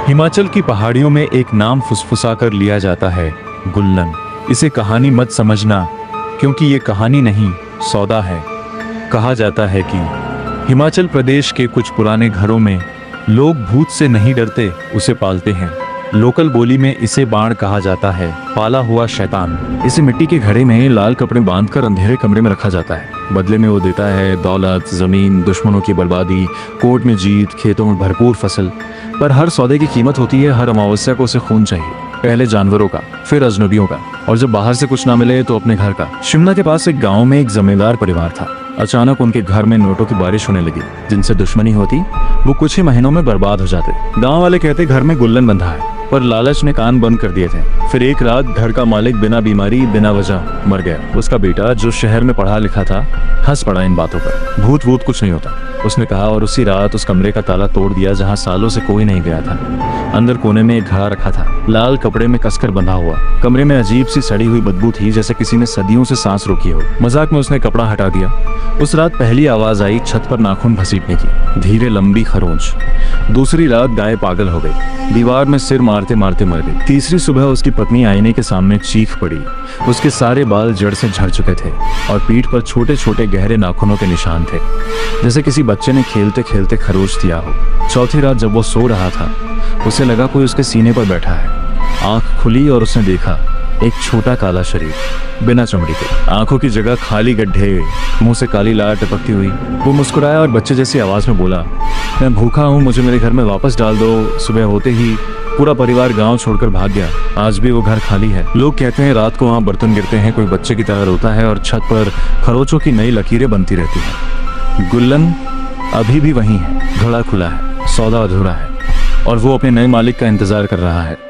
हिमाचल की पहाड़ियों में एक नाम फुसफुसा कर लिया जाता है, गुल्लन। इसे कहानी मत समझना, क्योंकि ये कहानी नहीं, सौदा है। कहा जाता है कि हिमाचल प्रदेश के कुछ पुराने घरों में लोग भूत से नहीं डरते, उसे पालते हैं। लोकल बोली में इसे बाण कहा जाता है, पाला हुआ शैतान। इसे मिट्टी के घड़े में लाल कपड़े बांधकर अंधेरे कमरे में रखा जाता है। बदले में वो देता है दौलत, जमीन, दुश्मनों की बर्बादी, कोर्ट में जीत, खेतों में भरपूर फसल। पर हर सौदे की कीमत होती है हर अमावस्या को उसे खून चाहिए, पहले जानवरों का, फिर अजनबियों का, और जब बाहर से कुछ ना मिले तो अपने घर का। शिमला के पास एक गाँव में एक जमींदार परिवार था। अचानक उनके घर में नोटों की बारिश होने लगी। जिनसे दुश्मनी होती वो कुछ ही महीनों में बर्बाद हो जाते। गांव वाले कहते घर में गुल्लन बंधा है, पर लालच ने कान बंद कर दिए थे। फिर एक रात घर का मालिक बिना बीमारी, बिना वजह मर गया। उसका बेटा जो शहर में पढ़ा लिखा था हंस पड़ा इन बातों पर। भूत वूत कुछ नहीं होता, उसने कहा, और उसी रात उस कमरे का ताला तोड़ दिया जहाँ सालों से कोई नहीं गया था। अंदर कोने में एक घड़ा रखा था, लाल कपड़े में कसकर बंधा हुआ। कमरे में अजीब सी सड़ी हुई बदबू थी, जैसे किसी ने सदियों से सांस रोकी हो। मजाक में उसने कपड़ा हटा दिया। उस रात पहली आवाज आई छत पर नाखून घसीटने की, धीरे लंबी खरोंच। दूसरी रात गाय पागल हो गई, दीवार में सिर मारते मारते मर गई। तीसरी सुबह उसकी पत्नी आईने के सामने चीख पड़ी। उसके सारे बाल जड़ से झड़ चुके थे और पीठ पर छोटे छोटे गहरे नाखूनों के निशान थे, जैसे किसी बच्चे ने खेलते खेलते खरोच दिया हो। चौथी रात जब वो सो रहा था, उसे लगा कोई उसके सीने पर बैठा है। आंख खुली और उसने देखा एक छोटा काला शरीर, बिना चमड़ी के, आंखों की जगह खाली गड्ढे, मुंह से काली लार टपकती हुई। वो मुस्कुराया और बच्चे जैसी आवाज में बोला, मैं भूखा हूँ, मुझे मेरे घर में वापस डाल दो। सुबह होते ही पूरा परिवार गांव छोड़कर भाग गया। आज भी वो घर खाली है। लोग कहते हैं रात को वहाँ बर्तन गिरते हैं, कोई बच्चे की तरह रोता है और छत पर खरोचों की नई लकीरें बनती रहती हैं। गुल्लन अभी भी वहीं है, घड़ा खुला है, सौदा अधूरा है, और वो अपने नए मालिक का इंतजार कर रहा है।